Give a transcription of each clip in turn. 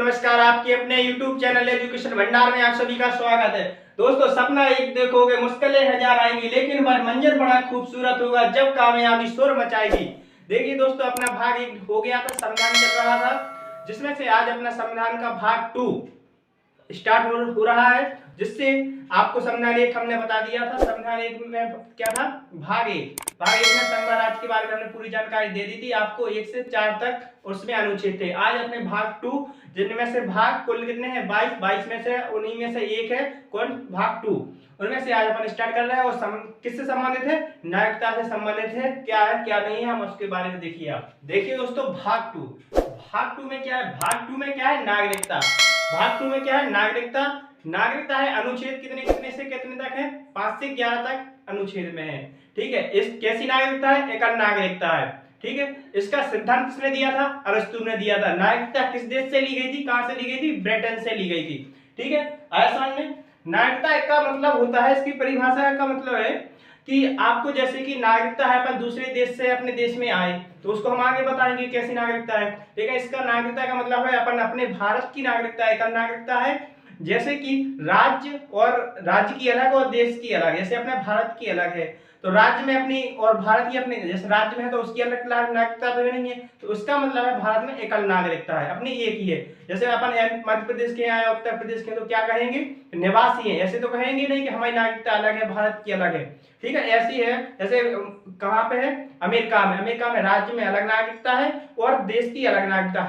नमस्कार। आपके अपने YouTube चैनल एजुकेशन भंडार में आप सभी का स्वागत है। दोस्तों, सपना एक देखोगे, मुश्किलें हजार आएंगी, लेकिन वह मंजर बड़ा खूबसूरत होगा जब कामयाबी शोर मचाएगी। देखिए दोस्तों, अपना भाग एक हो गया था, संविधान चल रहा था, जिसमें से आज अपना संविधान का भाग 2 स्टार्ट हो रहा है, जिससे आपको संविधान एक हमने बता दिया था। संविधान एक में क्या था? भाग एक में संघ राज्य के बारे में हमने पूरी जानकारी दे दी थी आपको, 1 से 4 तक उसमें अनुच्छेद थे। आज अपने भाग 2, जिनमें से भाग कुल कितने हैं? 22 में से उन्हीं में से एक है कौन? भाग 2। उनमें से आज अपन स्टार्ट कर रहे हैं। और किससे संबंधित है? नागरिकता से संबंधित है। क्या है क्या नहीं है, हम उसके बारे में देखिए। आप देखिए दोस्तों, भाग 2 में क्या है? भाग 2 में क्या है? नागरिकता। भाग 2 में क्या है? नागरिकता। नागरिकता है अनुच्छेद कितने से कितने तक है? 5 से 11 तक अनुच्छेद में है। ठीक है। इस कैसी नागरिकता है? एकल नागरिकता है। ठीक है। इसका सिद्धांत किसने दिया था? अरस्तू ने दिया था। नागरिकता किस देश से ली गई थी? कहां से ली गई थी? ब्रिटेन से ली गई थी। ठीक है। आसान में नागरिकता का मतलब होता है, इसकी परिभाषा का मतलब है कि आपको जैसे कि नागरिकता है, अपन दूसरे देश से अपने देश में आए तो उसको हम आगे बताएंगे कैसी नागरिकता है। ठीक है। इसका नागरिकता का मतलब है अपन अपने भारत की नागरिकता एकल नागरिकता है। जैसे कि राज्य की अलग और देश की अलग। जैसे अपने भारत की अलग है तो राज्य में अपनी और भारत की अपनी, जैसे राज्य में है तो उसकी अलग नागरिकता तो नहीं है, तो उसका मतलब है भारत में एकल नागरिकता है, अपनी एक ही है। जैसे अपन मध्य प्रदेश के हैं, उत्तर प्रदेश के, तो क्या कहेंगे? निवासी हैं। ऐसे तो कहेंगे नहीं कि हमारी नागरिकता अलग है, भारत की अलग है। ठीक है। ऐसी है। जैसे कहाँ पे है? अमेरिका में राज्य में अलग नागरिकता है और देश की अलग नागरिकता।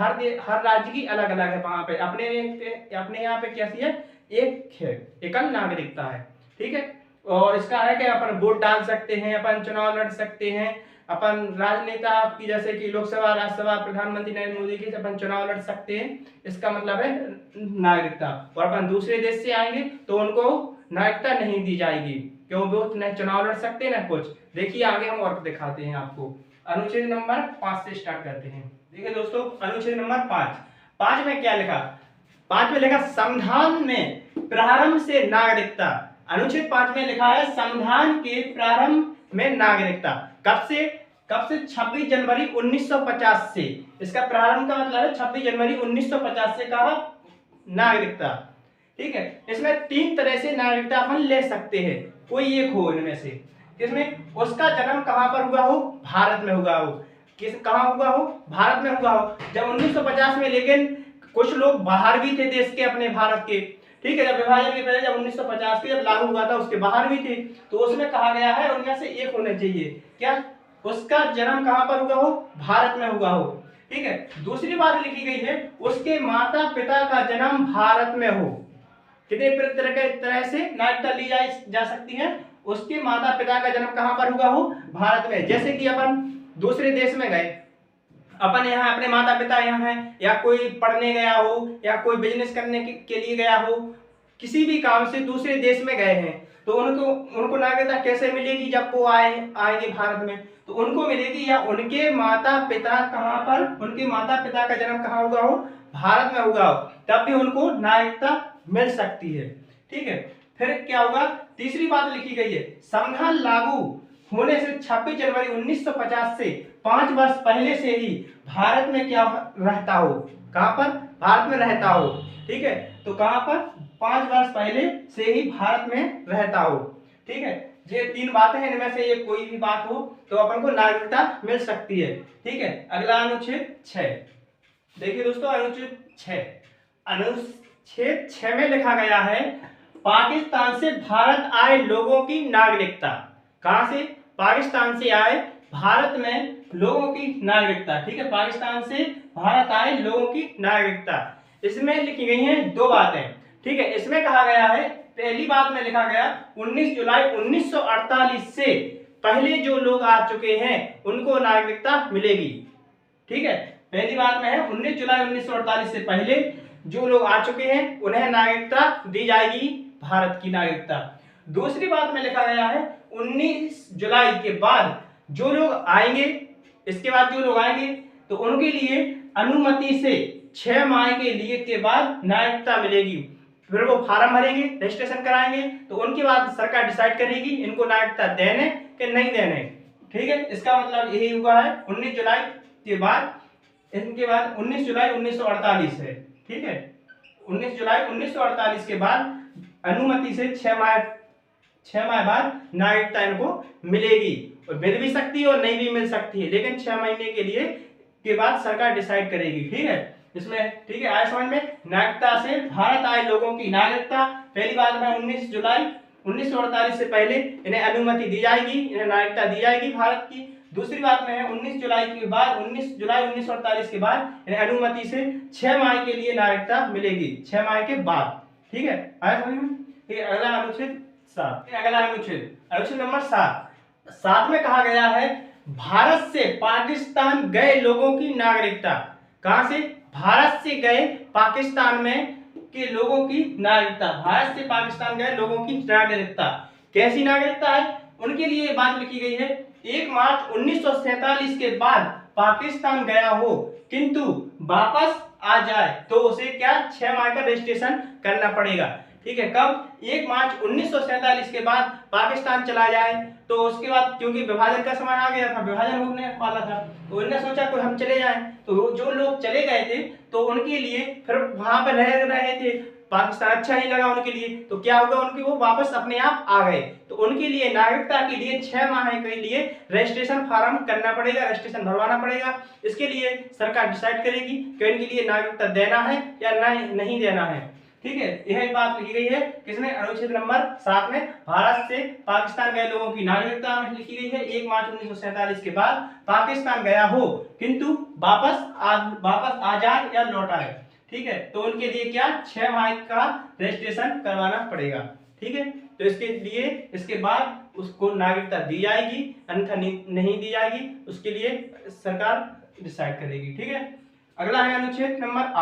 हर राज्य की अलग अलग है। वहां पे अपने यहाँ पे कैसी है? एक है, एकल नागरिकता है। ठीक है। और इसका है कि अपन वोट डाल सकते हैं, अपन चुनाव लड़ सकते हैं, अपन राजनेता की जैसे कि लोकसभा, राज्यसभा, प्रधानमंत्री नरेंद्र मोदी के अपन चुनाव लड़ सकते हैं। इसका मतलब है नागरिकता। और अपन दूसरे देश से आएंगे तो उनको नागरिकता नहीं दी जाएगी, क्यों? वो न चुनाव लड़ सकते हैं न कुछ। देखिए आगे हम और दिखाते हैं आपको। अनुच्छेद नंबर 5 से स्टार्ट करते हैं। देखिए दोस्तों, अनुच्छेद नंबर 5 में क्या लिखा? 5 में लिखा संविधान में प्रारंभ से नागरिकता। अनुच्छेद 5 में लिखा है संविधान के प्रारंभ में नागरिकता। कब से? 26 जनवरी 1950 से। इसका प्रारंभ का मतलब है 26 जनवरी 1950 से कहा नागरिकता। ठीक है। इसमें 3 तरह से नागरिकता अपन ले सकते हैं, कोई एक हो इनमें से। किसमें? उसका जन्म कहां पर हुआ हो? भारत में हुआ हो। कहां हुआ हो? भारत में हुआ हो। जब 1950 में, लेकिन कुछ लोग बाहर भी थे देश के, अपने भारत के। ठीक है। जब विभाजन के पहले, जब 1950 के जब लागू हुआ था, उसके बाहर भी थे, तो उसमें कहा गया है उनमें से एक होना चाहिए। क्या? उसका जन्म कहां पर हुआ हो? भारत में हुआ हो। ठीक है। दूसरी बात लिखी गई है उसके माता पिता का जन्म भारत में हो। कितने तरह से नागरिकता ली जा सकती है? उसके माता पिता का जन्म कहां पर हुआ हो? भारत में। जैसे कि अपन दूसरे देश में गए, अपन यहाँ अपने माता पिता यहाँ हैं, या कोई पढ़ने गया हो, या कोई बिजनेस करने के लिए गया हो, किसी भी काम से दूसरे देश में गए हैं, तो उनको नागरिकता कैसे मिलेगी? जब वो आएंगे भारत में तो उनको मिलेगी, या उनके माता पिता कहाँ पर, उनके माता पिता का जन्म कहाँ हुआ हो? भारत में हुआ हो, तब भी उनको नागरिकता मिल सकती है। ठीक है। फिर क्या होगा? तीसरी बात लिखी गई है संविधान लागू होने से 26 जनवरी 1950 से 5 वर्ष पहले से ही भारत में क्या रहता हो? कहां पर? भारत में रहता हो। ठीक है। तो कहां पर? 5 वर्ष पहले से ही भारत में रहता हो। ठीक है। ये 3 बातें हैं, इनमें से ये कोई भी बात हो तो अपन को नागरिकता मिल सकती है। ठीक है। अगला अनुच्छेद 6। देखिए दोस्तों, अनुच्छेद 6 में लिखा गया है पाकिस्तान से भारत आए लोगों की नागरिकता। कहां से? पाकिस्तान से आए भारत में लोगों की नागरिकता। ठीक है। पाकिस्तान से भारत आए लोगों की नागरिकता। इसमें लिखी गई हैं 2 बातें। ठीक है। इसमें कहा गया है, पहली बात में लिखा गया 19 जुलाई 1948 से पहले जो लोग आ चुके हैं उनको नागरिकता मिलेगी। ठीक है। पहली बात में है 19 जुलाई 1948 से पहले जो लोग आ चुके हैं उन्हें नागरिकता दी जाएगी, भारत की नागरिकता। दूसरी बात में लिखा गया है 19 जुलाई के बाद जो लोग आएंगे, इसके बाद जो लोग आएंगे तो उनके लिए अनुमति से 6 माह के लिए के बाद नागरिकता मिलेगी। फिर वो फार्म भरेंगे, रजिस्ट्रेशन कराएंगे, तो उनके बाद सरकार डिसाइड करेगी इनको नागरिकता देने कि नहीं देने। ठीक है। इसका मतलब यही हुआ है 19 जुलाई के बाद, इनके बाद 19 जुलाई 1948 है। ठीक है, 19 जुलाई 1948 के बाद अनुमति से 6 माह बाद नागरिकता इनको मिलेगी, और मिल भी सकती है और नहीं भी मिल सकती है, लेकिन 6 महीने के लिए के बाद सरकार डिसाइड करेगी। ठीक है, इसमें ठीक है आए समझ में। नागरिकता से भारत आए लोगों की नागरिकता, पहली बात में 19 जुलाई 1948 से पहले इन्हें अनुमति दी जाएगी, इन्हें नागरिकता दी जाएगी भारत की। दूसरी बात में है 19 जुलाई के बाद 19 जुलाई 1948 के बाद इन्हें अनुमति से 6 माह के लिए नागरिकता मिलेगी, 6 माह के बाद। ठीक है, आया समझ में। ठीक है, अगला अनुच्छेद 7, अगला अनुच्छेद नंबर 7 में कहा गया है भारत से पाकिस्तान गए लोगों की नागरिकता। कहां से? भारत से गए पाकिस्तान में के लोगों की नागरिकता, भारत से पाकिस्तान गए लोगों की नागरिकता। कैसी नागरिकता है? उनके लिए ये बात लिखी गई है 1 मार्च 1947 के बाद पाकिस्तान गया हो किंतु वापस आ जाए तो उसे क्या 6 माह का रजिस्ट्रेशन करना पड़ेगा। ठीक है, कब? 1 मार्च 1947 के बाद पाकिस्तान चला जाए तो उसके बाद क्योंकि विभाजन का समय आ गया था, विभाजन होने वाला था, तो उन्होंने सोचा कोई हम चले जाएं, तो जो लोग चले गए थे तो उनके लिए फिर वहां पर रह रहे थे, पाकिस्तान अच्छा नहीं लगा उनके लिए, तो क्या होगा उनके वो वापस अपने आप आ गए, तो उनके लिए नागरिकता के लिए 6 माह के लिए रजिस्ट्रेशन फॉर्म करना पड़ेगा, रजिस्ट्रेशन भरवाना पड़ेगा। इसके लिए सरकार डिसाइड करेगी कि इनके लिए नागरिकता देना है या नहीं देना है। ठीक है, यह बात लिखी गई है किसने? अनुच्छेद नंबर 7 में भारत से पाकिस्तान गए लोगों की नागरिकता में लिखी गई है 1 मार्च 1947 के बाद पाकिस्तान गया हो किंतु वापस आ जाए या लौट आए। ठीक है, तो उनके लिए क्या 6 माह का रजिस्ट्रेशन करवाना पड़ेगा। ठीक है, तो इसके लिए इसके बाद उसको नागरिकता दी जाएगी, अन्यथा नहीं दी जाएगी, उसके लिए सरकार डिसाइड करेगी। ठीक है, अगला है अनुच्छेद नंबर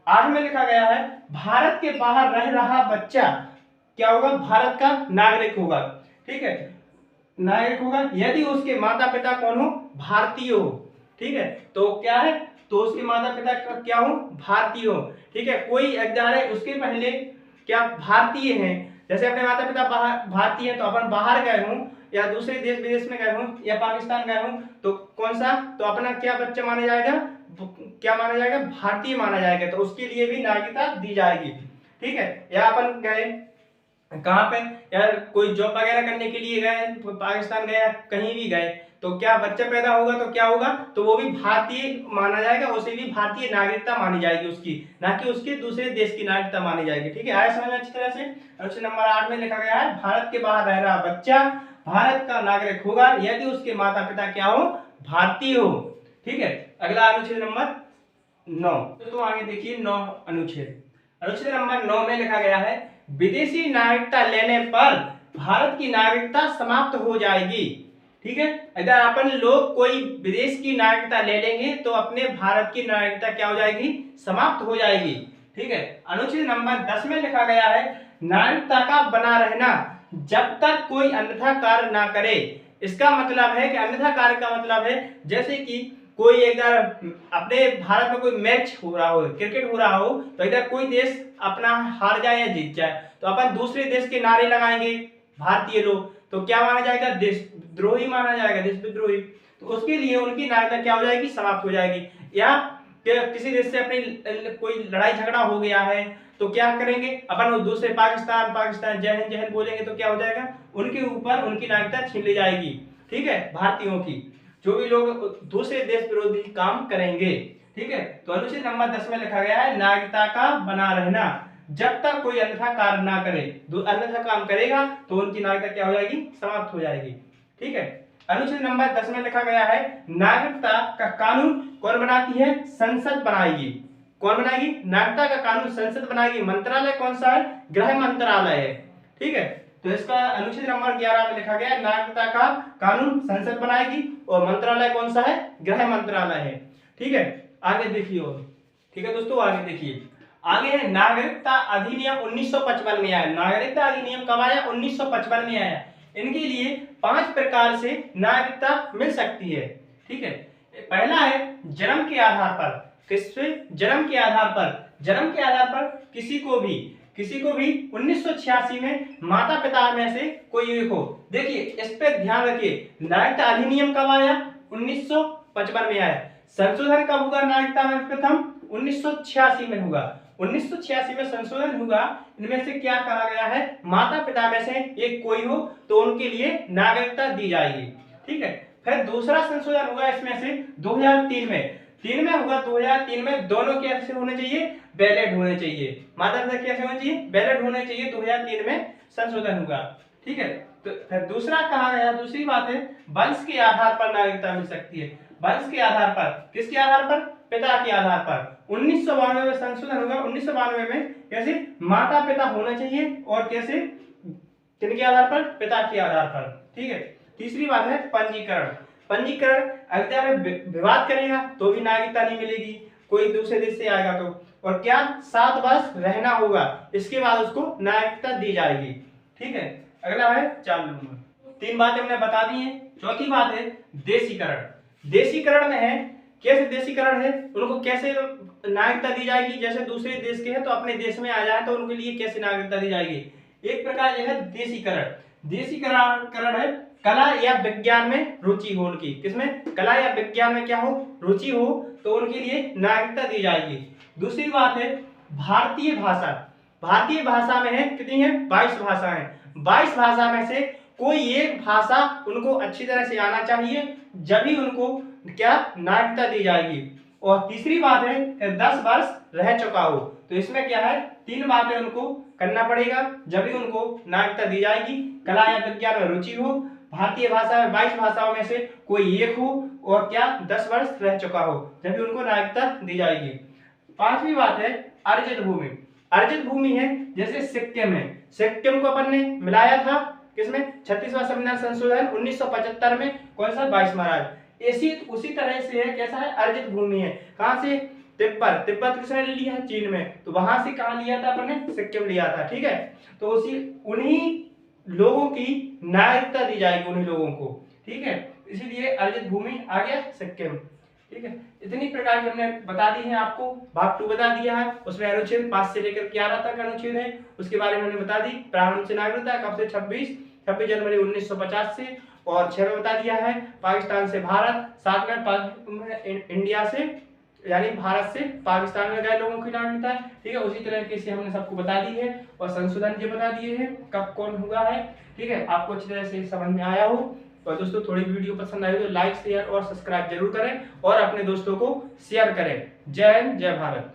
8 में लिखा गया है भारत के बाहर रह रहा बच्चा क्या होगा? भारत का नागरिक होगा। ठीक है, नागरिक होगा यदि उसके माता पिता कौन हो? भारतीय हो। ठीक है, तो क्या है? तो उसके माता पिता क्या हो? भारतीय हो। ठीक है, कोई अगर है उसके पहले क्या भारतीय हैं, जैसे अपने माता पिता भारतीय हैं तो अपन बाहर गए हों या दूसरे देश विदेश में गए हों या पाकिस्तान गए हों तो कौन सा? तो अपना क्या बच्चा माना जाएगा? क्या माना जाएगा? भारतीय माना जाएगा, तो उसके लिए भी नागरिकता दी जाएगी। ठीक है, या अपन गए कहां पे यार कोई जॉब वगैरह करने के लिए गए, पाकिस्तान गए, कहीं भी गए, तो क्या बच्चा पैदा होगा तो क्या होगा? तो वो भी भारतीय माना जाएगा, उसे भी भारतीय नागरिकता मानी जाएगी उसकी, ना कि उसके दूसरे देश की नागरिकता मानी जाएगी। ठीक है, आया समझ में अच्छी तरह से। अनुच्छेद नंबर 8 में लिखा गया है भारत के बाहर रह रहा बच्चा भारत का नागरिक होगा यदि उसके माता पिता क्या हो? भारतीय हो। ठीक है, अगला अनुच्छेद नंबर 9, तो आगे देखिए 9 अनुच्छेद नंबर 9 में लिखा गया है विदेशी नागरिकता लेने पर भारत की नागरिकता समाप्त हो जाएगी। ठीक है, अगर अपन लोग कोई विदेश की नागरिकता ले लेंगे तो अपने भारत की नागरिकता क्या हो जाएगी? समाप्त हो जाएगी। ठीक है, अनुच्छेद नंबर 10 में लिखा गया है नागरिकता का बना रहना जब तक कोई अन्यथा कार्य ना करे। इसका मतलब है कि अन्यथा कार्य का मतलब है जैसे कि कोई इधर अपने भारत में कोई मैच हो रहा हो, क्रिकेट हो रहा हो, तो इधर कोई देश अपना हार जाए या जीत जाए तो अपन दूसरे देश के नारे लगाएंगे भारतीय लोग, तो क्या माना जाएगा? देशद्रोही माना जाएगा, देशविद्रोही। तो उसके लिए उनकी नागरिकता क्या हो जाएगी? समाप्त हो जाएगी। या किसी देश से अपनी कोई लड़ाई झगड़ा हो गया है तो क्या करेंगे अपन? दूसरे पाकिस्तान जय हिंद बोलेंगे तो क्या हो जाएगा? उनके ऊपर उनकी नागरिकता छीन ली जाएगी। ठीक है, भारतीयों की, जो भी लोग दूसरे देश विरोधी काम करेंगे। ठीक है, तो अनुच्छेद नंबर 10 में लिखा गया है नागरिकता का बना रहना जब तक कोई अन्यथा कार्य ना करे, अन्यथा काम करेगा तो उनकी नागरिकता क्या हो जाएगी? समाप्त हो जाएगी। ठीक है, अनुच्छेद नंबर 10 में लिखा गया है नागरिकता का कानून कौन बनाती है? संसद बनाएगी। कौन बनाएगी? नागरिकता का कानून संसद बनाएगी। मंत्रालय कौन सा है? गृह मंत्रालय है। ठीक है, तो इसका अनुच्छेद नंबर 11 में लिखा गया है नागरिकता का कानून संसद बनाएगी और मंत्रालय कौन सा है? गृह मंत्रालय है। ठीक है, आगे देखिए। ठीक है दोस्तों, आगे देखिए, आगे है नागरिकता अधिनियम 1955 में आया। नागरिकता अधिनियम कब आया? 1955 में आया। इनके लिए 5 प्रकार से नागरिकता मिल सकती है। ठीक है, पहला है जन्म के आधार पर। किससे? जन्म के आधार पर। जन्म के आधार पर किसी को भी 1986 में माता पिता में से कोई एक हो। देखिए इस पे ध्यान रखिए, नागरिकता अधिनियम कब आया? 1955 में आया। संशोधन कब हुआ नागरिकता में? प्रथम 1986 में हुआ। 1986 में संशोधन हुआ। इनमें से क्या कहा गया है, माता पिता में से एक कोई हो तो उनके लिए नागरिकता दी जाएगी। ठीक है। फिर दूसरा संशोधन हुआ इसमें से 2003 में। 2003 में दोनों कैसे होने चाहिए, बैलेट होने चाहिए। माता पिता कैसे होने चाहिए, बैलेट होने चाहिए। 2003 में संशोधन हुआ। ठीक है। तो फिर दूसरा कहा गया, दूसरी बात है वंश के आधार पर नागरिकता मिल सकती है। वंश के आधार पर, किसके आधार पर, पिता के आधार पर। 1992 में संशोधन हुआ। 1992 में कैसे, माता पिता होना चाहिए और कैसे, किनके आधार पर, पिता के आधार पर। ठीक है। तीसरी बात है पंजीकरण। पंजीकरण अगर विवाद करेगा तो भी नागरिकता नहीं मिलेगी, कोई दूसरे देश से आएगा तो। और क्या, 7 वर्ष रहना होगा, इसके बाद उसको नागरिकता दी जाएगी। ठीक है। अगला है 4 नंबर। 3 बातें हमने बता दी हैं। चौथी बात है देशीकरण। देशीकरण में है, कैसे देशीकरण है, उनको कैसे नागरिकता दी जाएगी। जैसे दूसरे देश के हैं तो अपने देश में आ जाए तो उनके लिए कैसे नागरिकता दी जाएगी। एक प्रकार यह है देशीकरण। देशीकरण है कला या विज्ञान में रुचि हो उनकी, किसमें, कला या विज्ञान में क्या हो, रुचि हो तो उनके लिए नागरिकता दी जाएगी। दूसरी बात है भारतीय भाषा। भारतीय भाषा में है कितनी है, 22 भाषाएं। 22 भाषा में से कोई एक भाषा उनको अच्छी तरह से आना चाहिए, जब भी उनको क्या, नागरिकता दी जाएगी। और तीसरी बात है 10 वर्ष रह चुका हो। तो इसमें क्या है, 3 बातें उनको करना पड़ेगा, जब भी उनको नागरिकता दी जाएगी। कला या विज्ञान में रुचि हो, भारतीय भाषा में 22 भाषाओं में से कोई एक हो, और क्या, 10 वर्ष रह चुका हो, जब भी उनको नागरिकता दी जाएगी। 5वीं बात है अर्जित भूमि। अर्जित भूमि है जैसे सिक्किम है। सिक्किम को अपन ने मिलाया था किसमें, 36वां संविधान संशोधन 1975 में। कौन सा, 22 महाराज। उसी तरह से है, कैसा है, अर्जित भूमि है। कहां से, तिब्बत। तिब्बत किसने लिया है, चीन में। तो वहां से कहां लिया था अपन ने, सिक्किम लिया था। ठीक है। तो उन्हीं लोगों की नागरिकता दी जाएगी, उन्हीं लोगों को। ठीक है। इसीलिए अर्जित भूमि आ गया सिक्किम। ठीक है। इतनी प्रकार की हमने बता दी है आपको। भाग 2 बता दिया है, उसमें अनुच्छेद 5 से लेकर 11 तक अनुच्छेद है, उसके बारे में हमने बता दी। प्रारंभ से नागरिकता कब से, 26 जनवरी 1950 से। और 6 में बता दिया है पाकिस्तान से भारत। 7 में इंडिया से, यानी भारत से पाकिस्तान में गए लोगों की नागरिकता। ठीक है। उसी तरीके से हमने सबको बता दी है, और संशोधन ये बता दिए हैं कब कौन हुआ है। ठीक है। आपको अच्छी तरह से समझ में आया हो। और दोस्तों थोड़ी वीडियो पसंद आई तो लाइक, शेयर और सब्सक्राइब जरूर करें, और अपने दोस्तों को शेयर करें। जय हिंद, जय भारत।